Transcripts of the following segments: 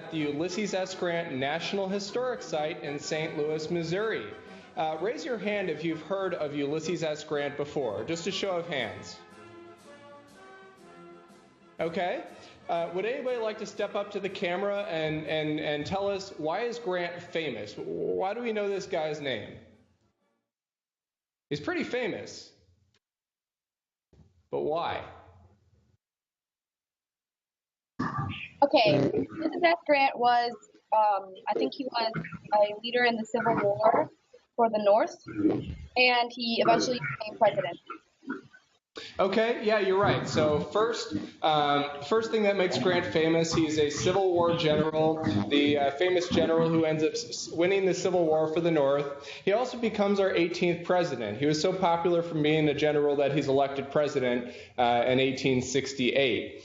at the Ulysses S. Grant National Historic Site in St. Louis, Missouri. Raise your hand if you've heard of Ulysses S. Grant before, just a show of hands. Okay. Would anybody like to step up to the camera and tell us, why is Grant famous? Why do we know this guy's name? He's pretty famous. But why? Okay, Ulysses S. Grant was, I think he was a leader in the Civil War for the North, and he eventually became president. Okay, yeah, you're right. So first thing that makes Grant famous, he's a Civil War general, the famous general who ends up winning the Civil War for the North. He also becomes our 18th president. He was so popular from being a general that he's elected president in 1868.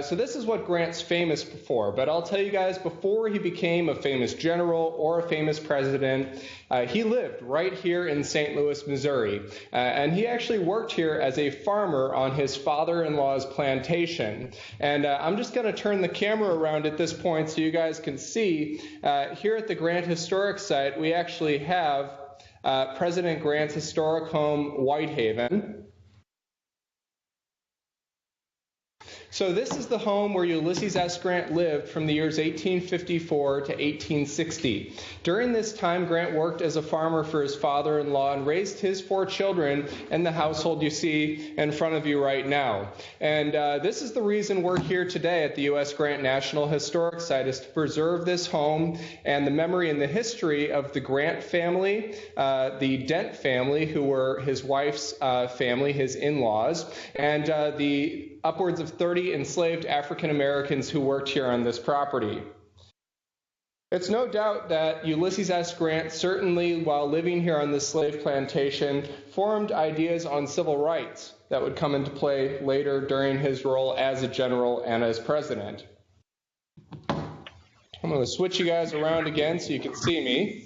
So this is what Grant's famous for. But I'll tell you guys, before he became a famous general or a famous president, he lived right here in St. Louis, Missouri. And he actually worked here as a farmer on his father-in-law's plantation. And I'm just going to turn the camera around at this point so you guys can see. Here at the Grant Historic Site, we actually have President Grant's historic home, Whitehaven. So this is the home where Ulysses S. Grant lived from the years 1854 to 1860. During this time, Grant worked as a farmer for his father-in-law and raised his 4 children in the household you see in front of you right now. And this is the reason we're here today at the U.S. Grant National Historic Site, is to preserve this home and the memory and the history of the Grant family, the Dent family, who were his wife's family, his in-laws, and the upwards of 30 enslaved African Americans who worked here on this property. It's no doubt that Ulysses S. Grant, certainly while living here on this slave plantation, formed ideas on civil rights that would come into play later during his role as a general and as president. I'm going to switch you guys around again so you can see me.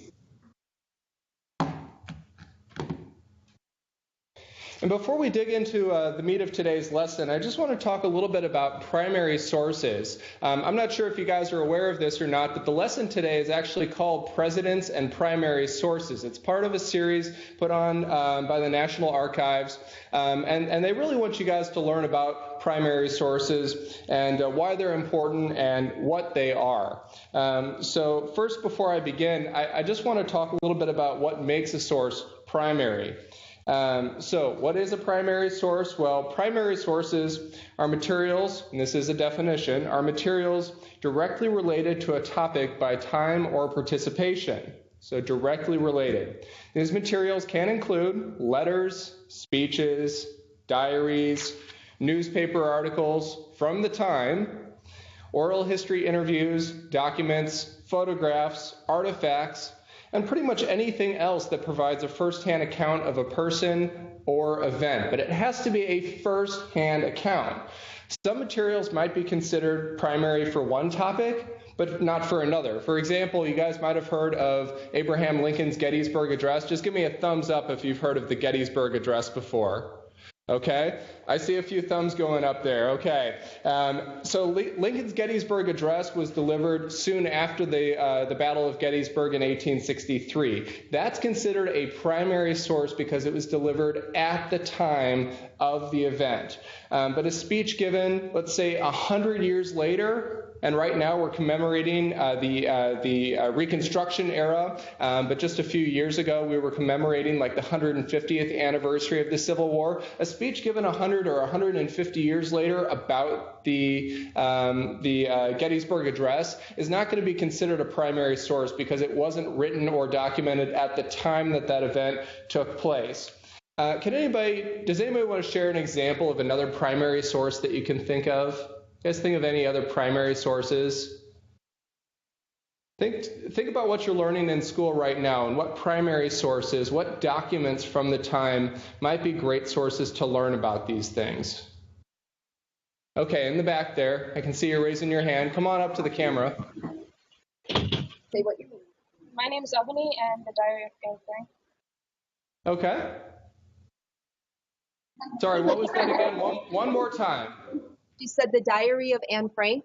And before we dig into the meat of today's lesson, I just want to talk a little bit about primary sources. I'm not sure if you guys are aware of this or not, but the lesson today is actually called Presidents and Primary Sources. It's part of a series put on by the National Archives, and they really want you guys to learn about primary sources and why they're important and what they are. So first, before I begin, I just want to talk a little bit about what makes a source primary. So what is a primary source? Well, primary sources are materials, and this is a definition, are materials directly related to a topic by time or participation. So directly related. These materials can include letters, speeches, diaries, newspaper articles from the time, oral history interviews, documents, photographs, artifacts, and pretty much anything else that provides a first-hand account of a person or event. But it has to be a first-hand account. Some materials might be considered primary for one topic, but not for another. For example, you guys might have heard of Abraham Lincoln's Gettysburg Address. Just give me a thumbs up if you've heard of the Gettysburg Address before. Okay, I see a few thumbs going up there. Okay, so Lincoln's Gettysburg Address was delivered soon after the Battle of Gettysburg in 1863. That's considered a primary source because it was delivered at the time of the event. But a speech given, let's say, 100 years later, and right now we're commemorating the Reconstruction era, but just a few years ago we were commemorating like the 150th anniversary of the Civil War. A speech given 100 or 150 years later about the Gettysburg Address is not going to be considered a primary source because it wasn't written or documented at the time that that event took place. Does anybody want to share an example of another primary source that you can think of? You guys think of any other primary sources? Think about what you're learning in school right now and what primary sources, what documents from the time might be great sources to learn about these things. Okay, in the back there, I can see you're raising your hand. Come on up to the camera. Say what you mean. My name's Ebony, and the Diary of Anne Frank. Okay. Sorry, what was that again? One more time. You said the Diary of Anne Frank?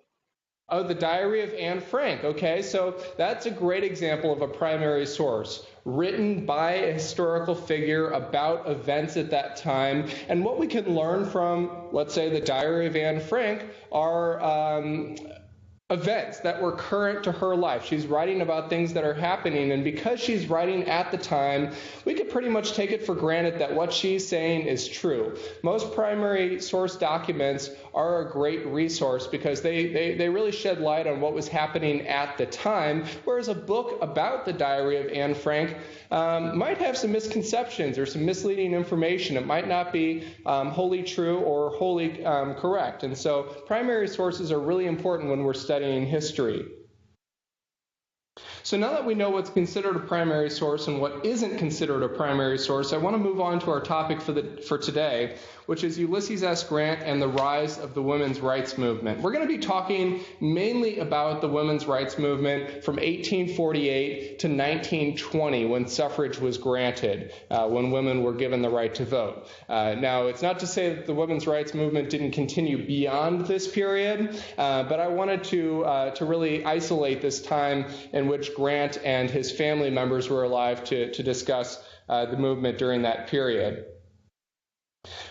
Oh, the Diary of Anne Frank. Okay, so that's a great example of a primary source written by a historical figure about events at that time. And what we can learn from, let's say, the Diary of Anne Frank are events that were current to her life. She's writing about things that are happening, and because she's writing at the time, we could pretty much take it for granted that what she's saying is true. Most primary source documents are a great resource because they really shed light on what was happening at the time, whereas a book about the Diary of Anne Frank might have some misconceptions or some misleading information. It might not be wholly true or wholly correct. And so primary sources are really important when we're studying history. So now that we know what's considered a primary source and what isn't considered a primary source, I want to move on to our topic for today, which is Ulysses S. Grant and the rise of the women's rights movement. We're going to be talking mainly about the women's rights movement from 1848 to 1920, when suffrage was granted, when women were given the right to vote. Now, it's not to say that the women's rights movement didn't continue beyond this period, but I wanted to really isolate this time in which Grant and his family members were alive to discuss the movement during that period.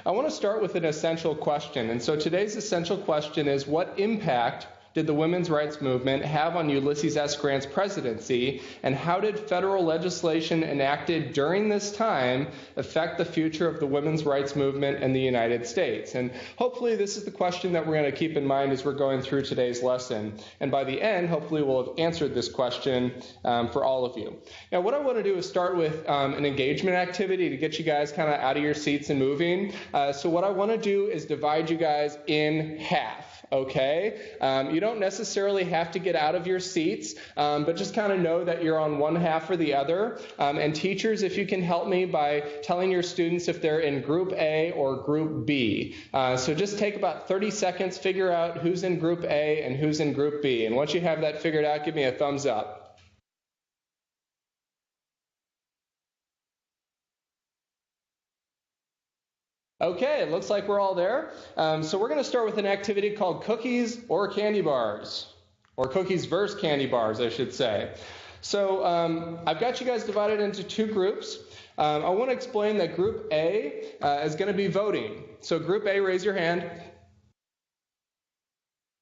I want to start with an essential question. And so today's essential question is, what impact did the women's rights movement have on Ulysses S. Grant's presidency, and how did federal legislation enacted during this time affect the future of the women's rights movement in the United States? And hopefully this is the question that we're going to keep in mind as we're going through today's lesson. And by the end, hopefully we'll have answered this question for all of you. Now, what I want to do is start with an engagement activity to get you guys kind of out of your seats and moving. So what I want to do is divide you guys in half. Okay, you don't necessarily have to get out of your seats, but just kind of know that you're on one half or the other. And teachers, if you can help me by telling your students if they're in Group A or Group B. So just take about 30 seconds, figure out who's in Group A and who's in Group B. And once you have that figured out, give me a thumbs up. Okay, it looks like we're all there. So we're going to start with an activity called cookies or candy bars, or cookies versus candy bars, I should say. So I've got you guys divided into two groups. I want to explain that Group A is going to be voting. So Group A, raise your hand.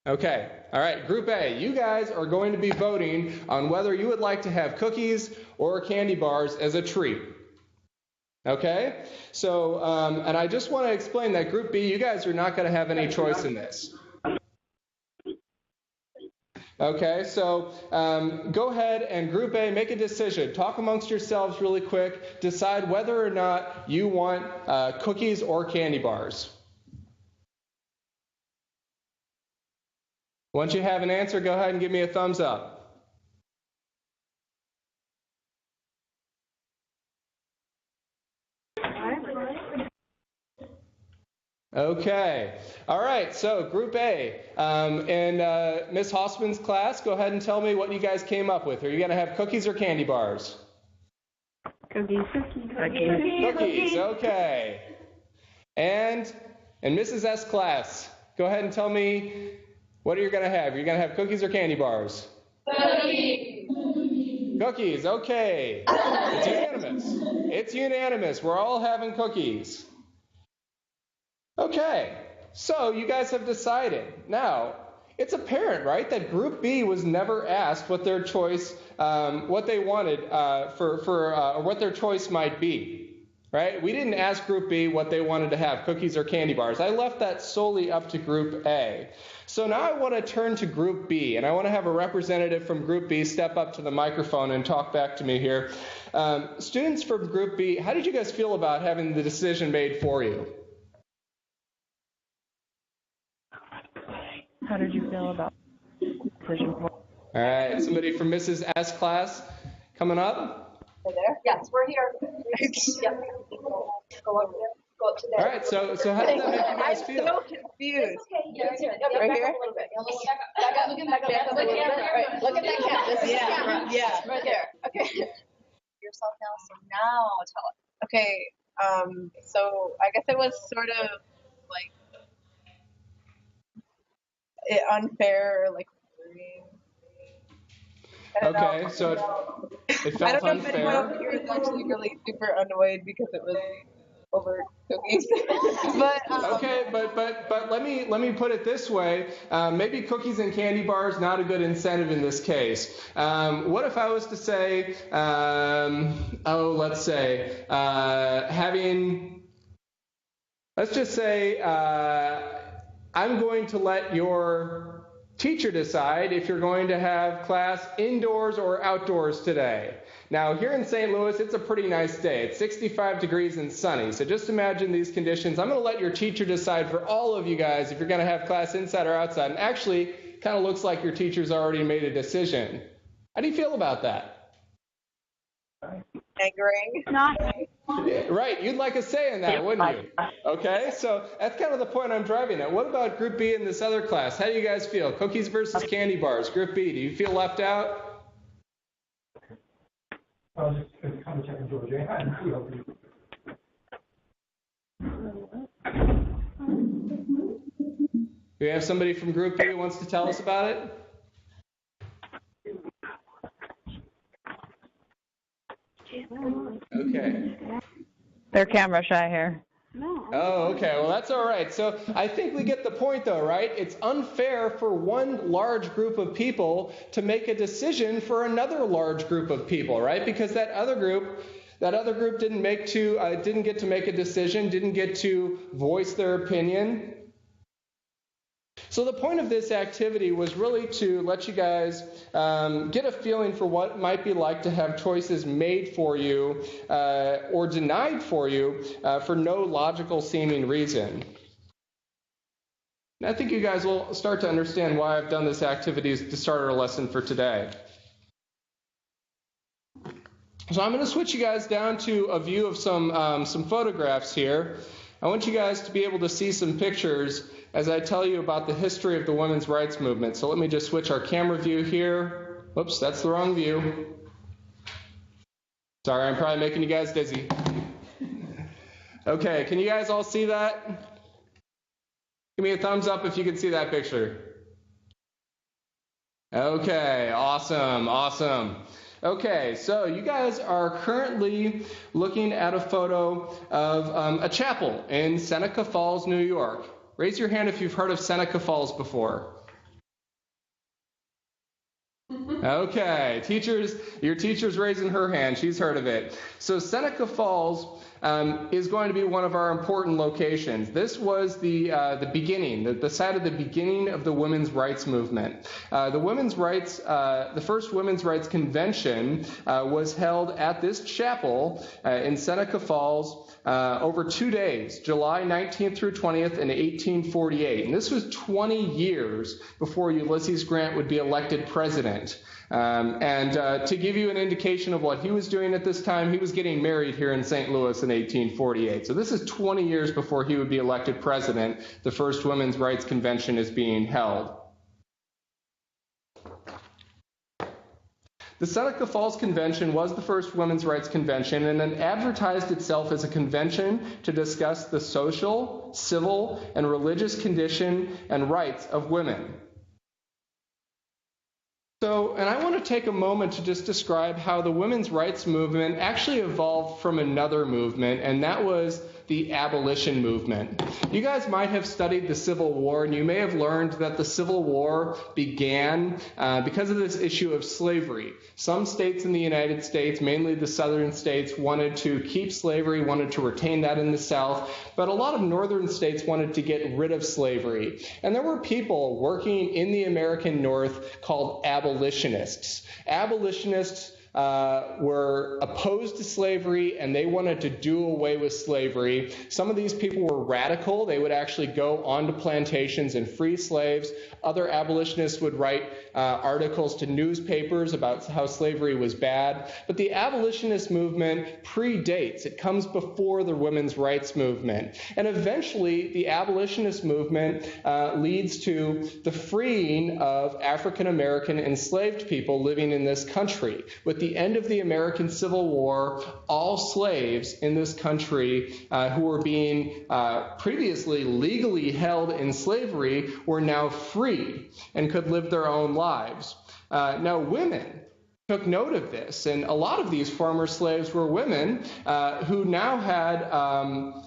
Okay, all right, Group A, you guys are going to be voting on whether you would like to have cookies or candy bars as a treat. Okay, so, and I just want to explain that Group B, you guys are not going to have any choice in this. Okay, so go ahead and Group A, make a decision. Talk amongst yourselves really quick. Decide whether or not you want cookies or candy bars. Once you have an answer, go ahead and give me a thumbs up. Okay. All right. So Group A, in Ms. Hossman's class, go ahead and tell me what you guys came up with. Are you going to have cookies or candy bars? Cookies. Cookies. Okay. And in Mrs. S class, go ahead and tell me what are you going to have. Are you going to have cookies or candy bars? Cookies. Cookies. Okay. It's unanimous. It's unanimous. We're all having cookies. Okay, so you guys have decided. Now, it's apparent, right, that Group B was never asked what their choice, what they wanted or what their choice might be, right? We didn't ask Group B what they wanted to have, cookies or candy bars. I left that solely up to Group A. So now I want to turn to Group B, and I want to have a representative from Group B step up to the microphone and talk back to me here. Students from Group B, how did you guys feel about having the decision made for you? How did you feel about decision? All right, somebody from Mrs. S class coming up? Are there? Yes, we're here. Yep. Go up there. Go up to there. All right, so how did that make you guys feel? I'm so confused. Right here? Back up. Look at that camera. Look at that camera. This is the camera. Yeah. Right there. Okay. Yourself now. So now tell us. Okay. So I guess it was sort of like unfair, like green. I don't Okay, know. so it I felt don't know if anyone unfair. over here is actually really super annoyed because it was over cookies. but Okay, but let me put it this way. Maybe cookies and candy bars not a good incentive in this case. What if I was to say, let's say let's just say I'm going to let your teacher decide if you're going to have class indoors or outdoors today. Now, here in St. Louis, it's a pretty nice day. It's 65 degrees and sunny. So just imagine these conditions. I'm going to let your teacher decide for all of you guys if you're going to have class inside or outside. And actually, kind of looks like your teacher's already made a decision. How do you feel about that? angering. Not. Right, you'd like a say in that, wouldn't you? Okay, so that's kind of the point I'm driving at. What about Group B in this other class? How do you guys feel? Cookies versus candy bars, Group B. Do you feel left out? I was just kind of checking Georgia. Do we have somebody from Group B who wants to tell us about it? Okay. They're camera shy here. Oh, okay. Well, that's all right. So I think we get the point, though, right? It's unfair for one large group of people to make a decision for another large group of people, right? Because that other group didn't get to make a decision, didn't get to voice their opinion. So the point of this activity was really to let you guys get a feeling for what it might be like to have choices made for you or denied for you for no logical seeming reason. And I think you guys will start to understand why I've done this activity to start our lesson for today. So I'm going to switch you guys down to a view of some photographs here. I want you guys to be able to see some pictures as I tell you about the history of the women's rights movement. So let me just switch our camera view here. Whoops, that's the wrong view. Sorry, I'm probably making you guys dizzy. Okay, can you guys all see that? Give me a thumbs up if you can see that picture. Okay, awesome. Okay, so you guys are currently looking at a photo of a chapel in Seneca Falls, New York. Raise your hand if you've heard of Seneca Falls before. Okay, your teacher's raising her hand. She's heard of it. So Seneca Falls is going to be one of our important locations. This was the beginning, the site of the beginning of the women's rights movement. The first women's rights convention was held at this chapel in Seneca Falls over 2 days, July 19th through 20th in 1848. And this was 20 years before Ulysses Grant would be elected president. To give you an indication of what he was doing at this time, he was getting married here in St. Louis in 1848. So this is 20 years before he would be elected president. The first women's rights convention is being held. The Seneca Falls Convention was the first women's rights convention, and it advertised itself as a convention to discuss the social, civil, and religious condition and rights of women. And I want to take a moment to just describe how the women's rights movement actually evolved from another movement, and that was the abolition movement. You guys might have studied the Civil War, and you may have learned that the Civil War began because of this issue of slavery. Some states in the United States, mainly the southern states, wanted to keep slavery, wanted to retain that in the South, but a lot of northern states wanted to get rid of slavery. And there were people working in the American North called abolitionists. Abolitionists were opposed to slavery, and they wanted to do away with slavery. Some of these people were radical. They would actually go onto plantations and free slaves. Other abolitionists would write articles to newspapers about how slavery was bad. But the abolitionist movement predates. It comes before the women's rights movement. And eventually, the abolitionist movement leads to the freeing of African American enslaved people living in this country, with the end of the American Civil War, all slaves in this country who were being previously legally held in slavery were now free and could live their own lives. Now, women took note of this, and a lot of these former slaves were women who now had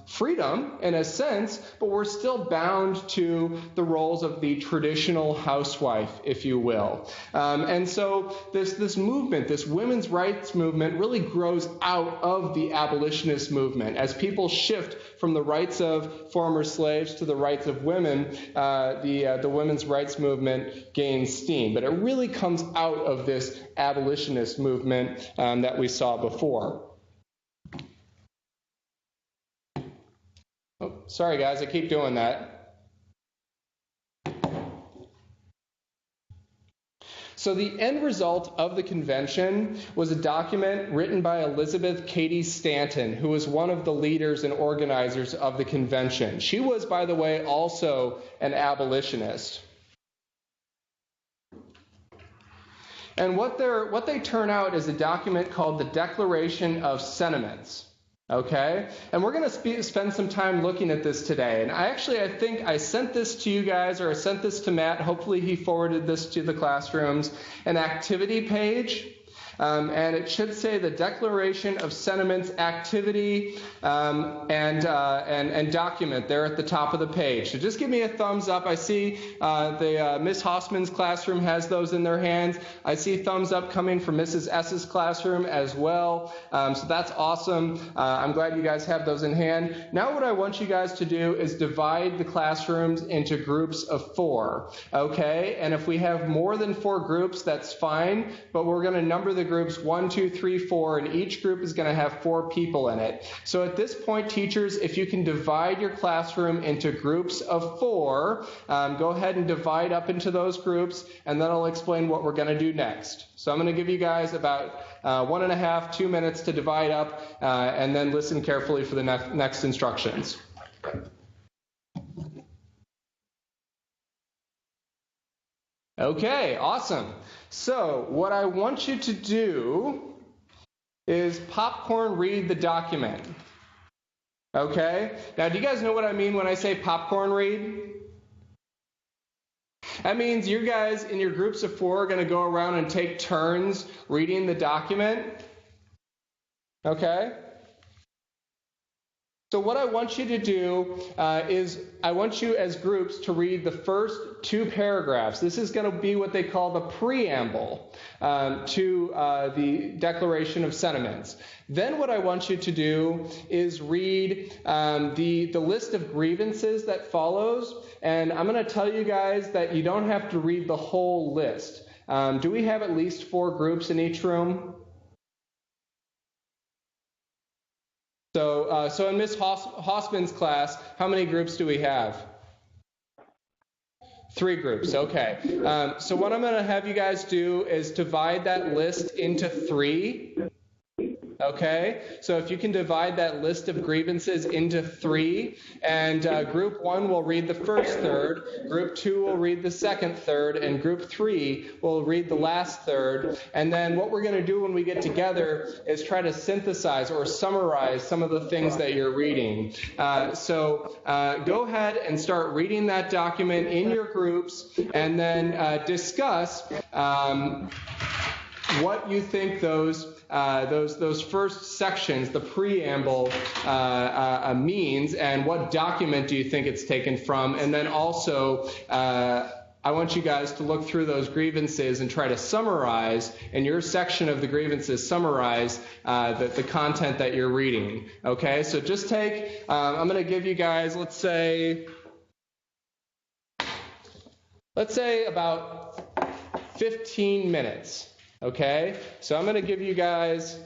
freedom in a sense, but were still bound to the roles of the traditional housewife, if you will. And so this movement, this women's rights movement, really grows out of the abolitionist movement. As people shift from the rights of former slaves to the rights of women, the women's rights movement gains steam. But it really comes out of this abolitionist movement that we saw before. Oh, sorry guys, I keep doing that. So the end result of the convention was a document written by Elizabeth Cady Stanton, who was one of the leaders and organizers of the convention. She was, by the way, also an abolitionist. And what they turn out is a document called the Declaration of Sentiments. Okay? And we're going to spend some time looking at this today. And I think I sent this to you guys, or I sent this to Matt. Hopefully he forwarded this to the classrooms. An activity page. And it should say the Declaration of Sentiments activity and document there at the top of the page. So just give me a thumbs up. I see Miss Hossman's classroom has those in their hands. I see thumbs up coming from Mrs. S's classroom as well. So that's awesome. I'm glad you guys have those in hand. Now what I want you guys to do is divide the classrooms into groups of 4. Okay? And if we have more than 4 groups, that's fine. But we're going to number the groups 1, 2, 3, 4, and each group is going to have 4 people in it. So at this point, teachers, if you can divide your classroom into groups of 4, go ahead and divide up into those groups, and then I'll explain what we're going to do next. So I'm going to give you guys about 1.5, 2 minutes to divide up, and then listen carefully for the next instructions. Okay, awesome. So what I want you to do is popcorn read the document. Okay? Now, do you guys know what I mean when I say popcorn read? That means you guys in your groups of 4 are going to go around and take turns reading the document. Okay? So what I want you to do is I want you as groups to read the first 2 paragraphs. This is going to be what they call the preamble to the Declaration of Sentiments. Then what I want you to do is read the list of grievances that follows. And I'm going to tell you guys that you don't have to read the whole list. Do we have at least 4 groups in each room? So in Ms. Hossman's class, how many groups do we have? 3 groups, okay. So what I'm going to have you guys do is divide that list into 3. Okay, so if you can divide that list of grievances into 3, and group 1 will read the first third, group 2 will read the second third, and group 3 will read the last third. And then what we're going to do when we get together is try to synthesize or summarize some of the things that you're reading. So go ahead and start reading that document in your groups, and then discuss what you think those first sections, the preamble, means, and what document do you think it's taken from. And then also, I want you guys to look through those grievances and try to summarize, in your section of the grievances, summarize the content that you're reading. Okay, so just take, I'm going to give you guys, let's say about 15 minutes. Okay, so I'm going to give you guys,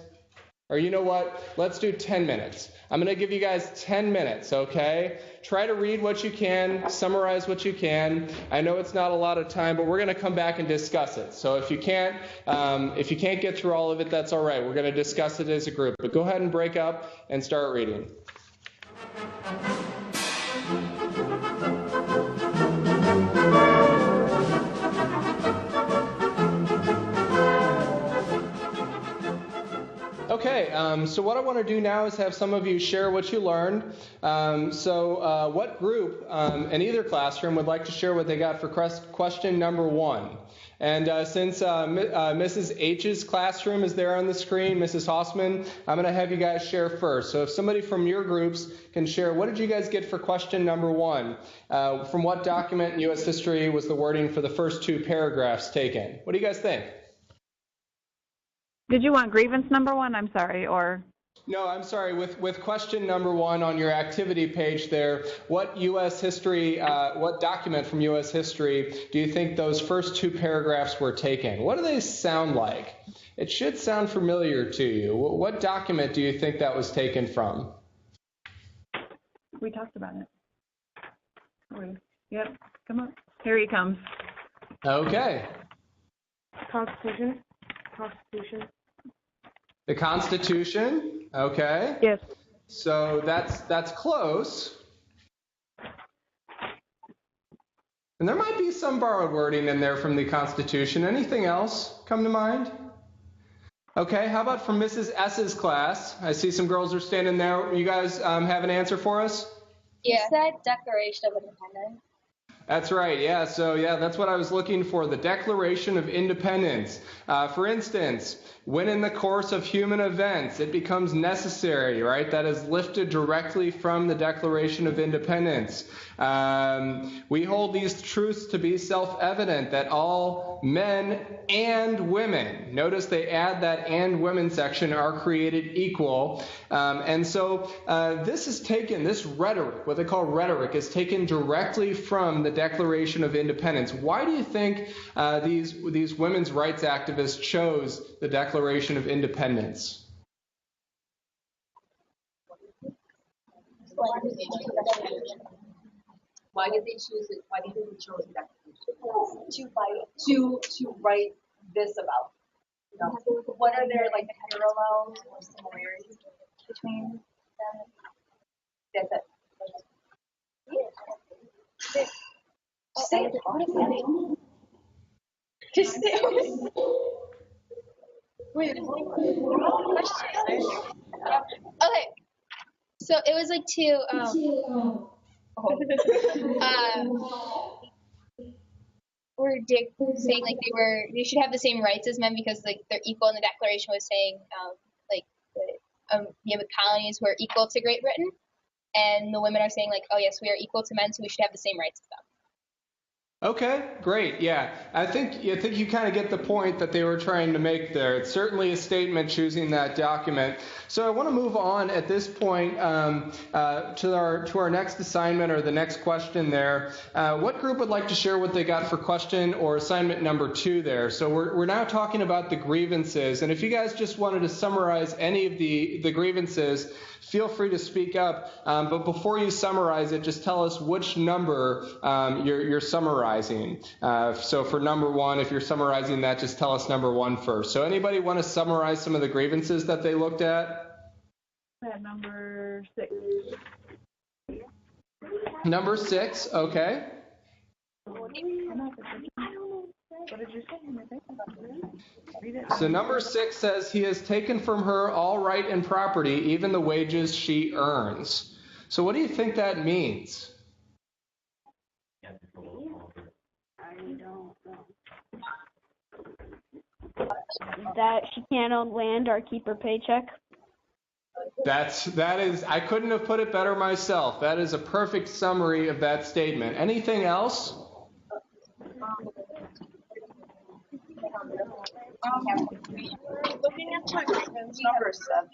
or you know what, let's do 10 minutes. I'm going to give you guys 10 minutes, okay? Try to read what you can, summarize what you can. I know it's not a lot of time, but we're going to come back and discuss it. So if you can't get through all of it, that's all right. We're going to discuss it as a group. But go ahead and break up and start reading. Okay, so what I want to do now is have some of you share what you learned. What group in either classroom would like to share what they got for question number 1? And since Mrs. H's classroom is there on the screen, Mrs. Hossman, I'm going to have you guys share first. So if somebody from your groups can share, what did you guys get for question number 1? From what document in U.S. history was the wording for the first 2 paragraphs taken? What do you guys think? Did you want grievance number 1? I'm sorry, or? No, I'm sorry. With question number 1 on your activity page there, what U.S. history, what document from U.S. history do you think those first 2 paragraphs were taken? What do they sound like? It should sound familiar to you. What document do you think that was taken from? We talked about it. Yep, come on. Here he comes. Okay. Constitution. The Constitution, okay. Yes. So that's close. And there might be some borrowed wording in there from the Constitution. Anything else come to mind? Okay, how about from Mrs. S's class? I see some girls are standing there. You guys have an answer for us? Yeah. You said Declaration of Independence. That's right, yeah. So, yeah, that's what I was looking for, the Declaration of Independence. For instance, when in the course of human events it becomes necessary, right? That is lifted directly from the Declaration of Independence. We hold these truths to be self-evident that all men and women, notice they add that and women section, are created equal. This rhetoric, what they call rhetoric, is taken directly from the Declaration of Independence. Why do you think these women's rights activists chose the Declaration of Independence? Why did they choose it? Why did they choose the Declaration? To write this about. You know, what are their like parallels or similarities between them? That's it. Just say it. Just say it. Wait. Okay. So it was like saying like they should have the same rights as men because like they're equal, and the Declaration was saying the colonies were equal to Great Britain, and the women are saying like, oh yes, we are equal to men, so we should have the same rights as them. Okay, great. Yeah, I think you kind of get the point that they were trying to make there. It's certainly a statement choosing that document. So I want to move on at this point to our next assignment or the next question there. What group would like to share what they got for question or assignment number 2 there? So we're now talking about the grievances, and if you guys just wanted to summarize any of the grievances, feel free to speak up. But before you summarize it, just tell us which number you're summarizing. So for number 1, if you're summarizing that, just tell us number 1 first. So anybody want to summarize some of the grievances that they looked at? Number 6. Number 6, okay. What did you say? So number 6 says he has taken from her all right and property, even the wages she earns. So what do you think that means? That she can't own land or keep her paycheck. That is, I couldn't have put it better myself. That is a perfect summary of that statement. Anything else? Looking into grievance number 7.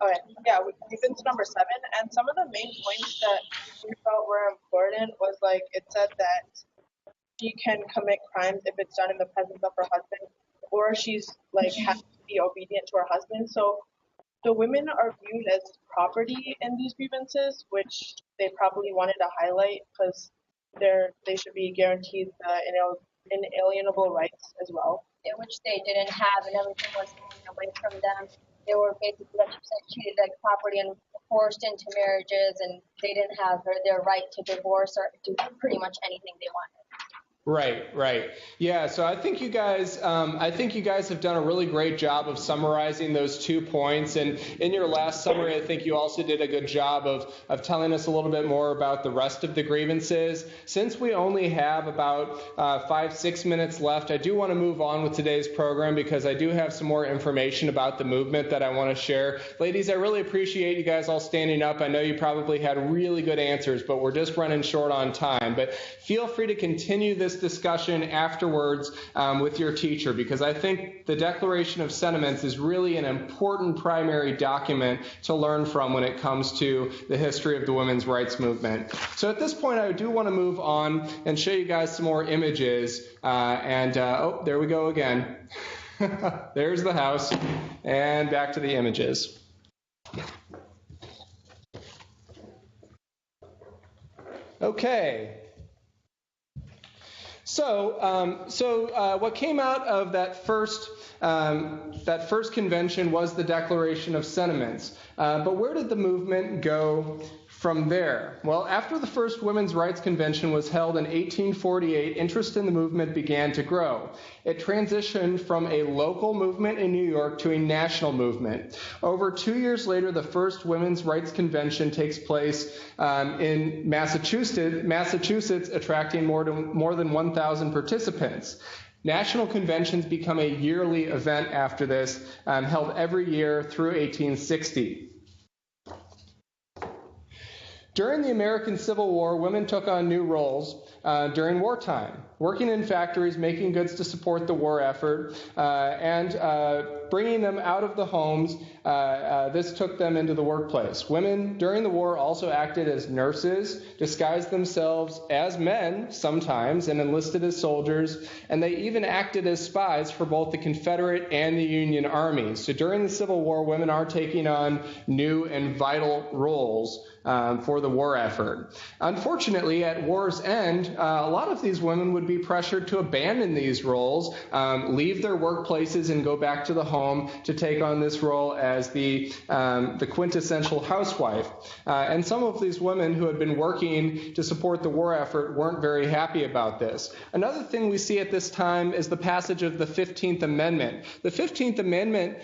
Okay, yeah, grievance number 7, and some of the main points that we felt were important was like it said that she can commit crimes if it's done in the presence of her husband, or she's like has to be obedient to her husband. So the women are viewed as property in these grievances, which they probably wanted to highlight because they should be guaranteed inalienable rights as well. Yeah, which they didn't have, and everything was taken away from them. They were basically, like you said, treated like property and forced into marriages, and they didn't have their right to divorce or do pretty much anything they wanted. Right. Yeah, so I think you guys have done a really great job of summarizing those 2 points. And in your last summary, I think you also did a good job of telling us a little bit more about the rest of the grievances. Since we only have about 5-6 minutes left, I do want to move on with today's program because I do have some more information about the movement that I want to share. Ladies, I really appreciate you guys all standing up. I know you probably had really good answers, but we're just running short on time. But feel free to continue this discussion afterwards with your teacher, because I think the Declaration of Sentiments is really an important primary document to learn from when it comes to the history of the women's rights movement. So at this point, I do want to move on and show you guys some more images. Oh, there we go again. There's the house, and back to the images. Okay. So what came out of that first convention was the Declaration of Sentiments. But where did the movement go from there? Well, after the first Women's Rights Convention was held in 1848, interest in the movement began to grow. It transitioned from a local movement in New York to a national movement. Over 2 years later, the first Women's Rights Convention takes place in Massachusetts, attracting more than 1,000 participants. National conventions become a yearly event after this, held every year through 1860. During the American Civil War, women took on new roles during wartime, working in factories, making goods to support the war effort, and bringing them out of the homes. This took them into the workplace. Women during the war also acted as nurses, disguised themselves as men sometimes, and enlisted as soldiers, and they even acted as spies for both the Confederate and the Union armies. So during the Civil War, women are taking on new and vital roles for the war effort. Unfortunately, at war's end, a lot of these women would be pressured to abandon these roles, leave their workplaces, and go back to the home to take on this role as the quintessential housewife. And some of these women who had been working to support the war effort weren't very happy about this. Another thing we see at this time is the passage of the 15th Amendment. The 15th Amendment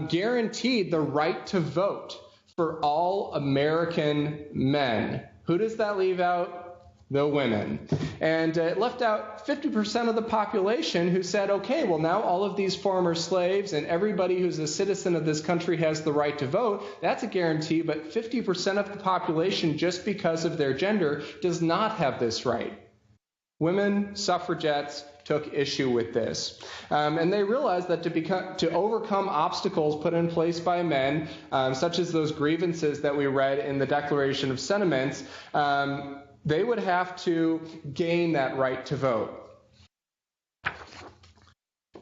guaranteed the right to vote for all American men. Who does that leave out? The women. And it left out 50% of the population who said, okay, well, now all of these former slaves and everybody who's a citizen of this country has the right to vote. That's a guarantee, but 50% of the population, just because of their gender, does not have this right. Women suffragettes took issue with this. And they realized that to overcome obstacles put in place by men, such as those grievances that we read in the Declaration of Sentiments, they would have to gain that right to vote.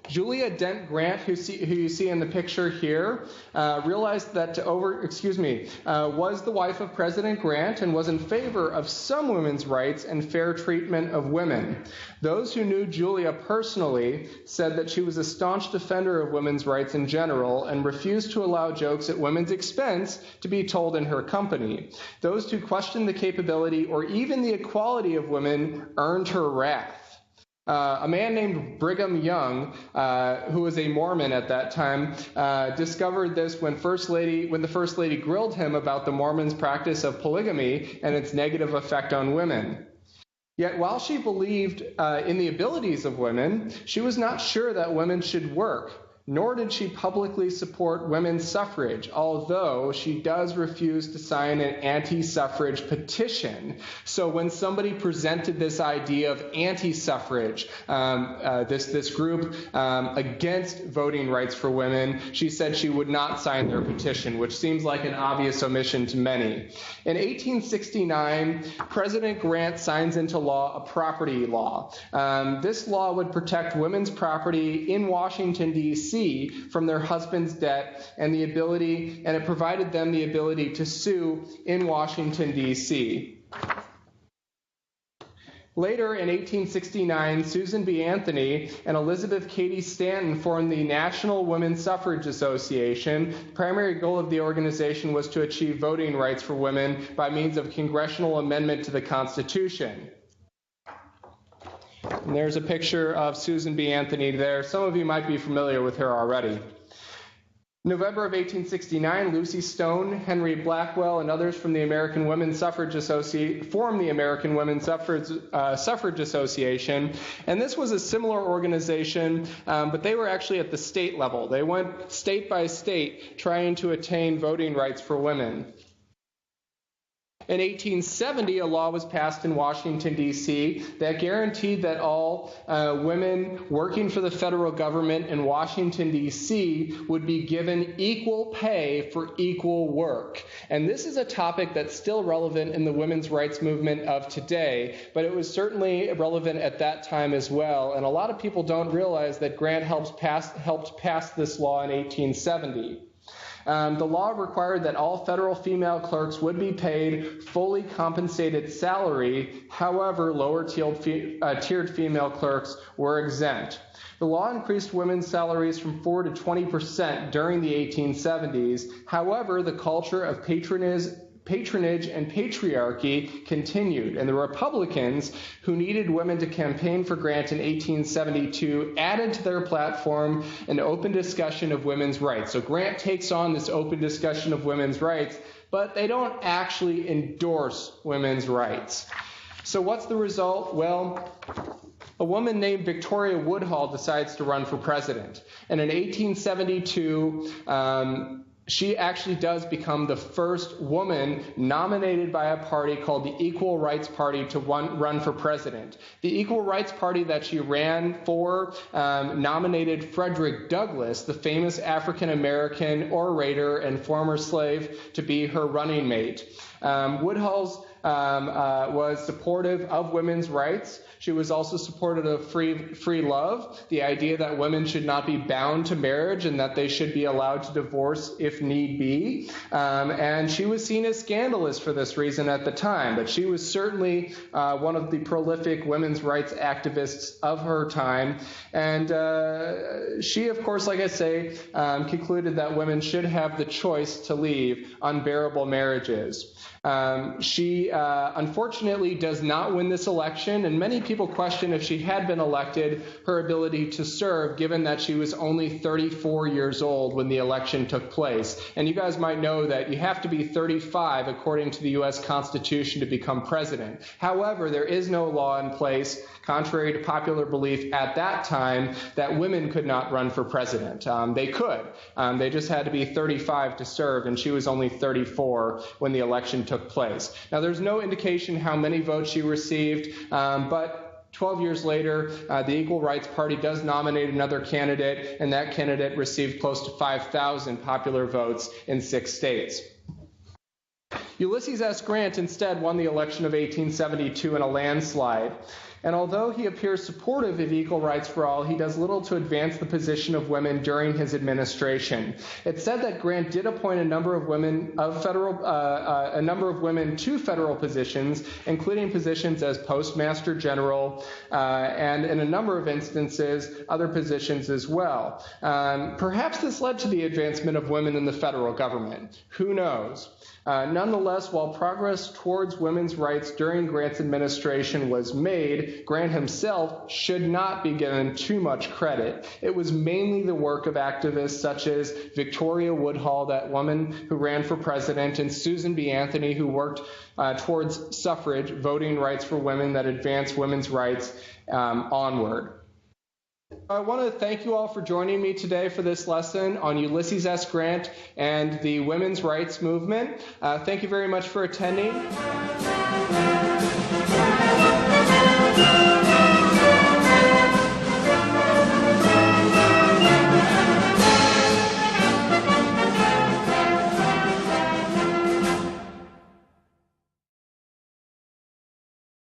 Julia Dent Grant, who you see in the picture here, realized that was the wife of President Grant and was in favor of some women's rights and fair treatment of women. Those who knew Julia personally said that she was a staunch defender of women's rights in general and refused to allow jokes at women's expense to be told in her company. Those who questioned the capability or even the equality of women earned her wrath. A man named Brigham Young, who was a Mormon at that time, discovered this when the First Lady grilled him about the Mormons' practice of polygamy and its negative effect on women. Yet while she believed in the abilities of women, she was not sure that women should work, nor did she publicly support women's suffrage, although she does refuse to sign an anti-suffrage petition. So when somebody presented this idea of anti-suffrage, this group against voting rights for women, she said she would not sign their petition, which seems like an obvious omission to many. In 1869, President Grant signs into law a property law. This law would protect women's property in Washington, D.C. from their husband's debt and it provided them the ability to sue in Washington, D.C. Later, in 1869, Susan B. Anthony and Elizabeth Cady Stanton formed the National Women's Suffrage Association. The primary goal of the organization was to achieve voting rights for women by means of congressional amendment to the Constitution. And there's a picture of Susan B. Anthony there. Some of you might be familiar with her already. November of 1869, Lucy Stone, Henry Blackwell, and others from the American Women's Suffrage formed the American Women's Suffrage Association. And this was a similar organization, but they were actually at the state level. They went state by state trying to attain voting rights for women. In 1870, a law was passed in Washington, D.C. that guaranteed that all women working for the federal government in Washington, D.C. would be given equal pay for equal work. And this is a topic that's still relevant in the women's rights movement of today, but it was certainly relevant at that time as well. And a lot of people don't realize that Grant helped pass this law in 1870. The law required that all federal female clerks would be paid fully compensated salary. However, lower-tiered female clerks were exempt. The law increased women's salaries from 4 to 20% during the 1870s. However, the culture of patronage and patriarchy continued, and the Republicans, who needed women to campaign for Grant in 1872, added to their platform an open discussion of women's rights. So Grant takes on this open discussion of women's rights, but they don't actually endorse women's rights. So what's the result? Well, a woman named Victoria Woodhull decides to run for president, and in 1872, she actually does become the first woman nominated by a party called the Equal Rights Party to run for president. The Equal Rights Party that she ran for nominated Frederick Douglass, the famous African-American orator and former slave, to be her running mate. Woodhull was supportive of women's rights. She was also supportive of free love, the idea that women should not be bound to marriage and that they should be allowed to divorce if need be. And she was seen as scandalous for this reason at the time, but she was certainly one of the prolific women's rights activists of her time. And she, of course, like I say, concluded that women should have the choice to leave unbearable marriages. She unfortunately does not win this election, and many people question if she had been elected, her ability to serve, given that she was only 34 years old when the election took place. And you guys might know that you have to be 35 according to the U.S. Constitution to become president. However, there is no law in place, contrary to popular belief at that time, that women could not run for president. They could. They just had to be 35 to serve, and she was only 34 when the election took place. Now, there's no indication how many votes she received, but 12 years later, the Equal Rights Party does nominate another candidate, and that candidate received close to 5,000 popular votes in 6 states. Ulysses S. Grant instead won the election of 1872 in a landslide. And although he appears supportive of equal rights for all, he does little to advance the position of women during his administration. It's said that Grant did appoint a number of women to federal positions, including positions as Postmaster General, and in a number of instances, other positions as well. Perhaps this led to the advancement of women in the federal government. Who knows? Nonetheless, while progress towards women's rights during Grant's administration was made, Grant himself should not be given too much credit. It was mainly the work of activists such as Victoria Woodhull, that woman who ran for president, and Susan B. Anthony, who worked towards suffrage, voting rights for women that advanced women's rights onward. I want to thank you all for joining me today for this lesson on Ulysses S. Grant and the women's rights movement. Thank you very much for attending.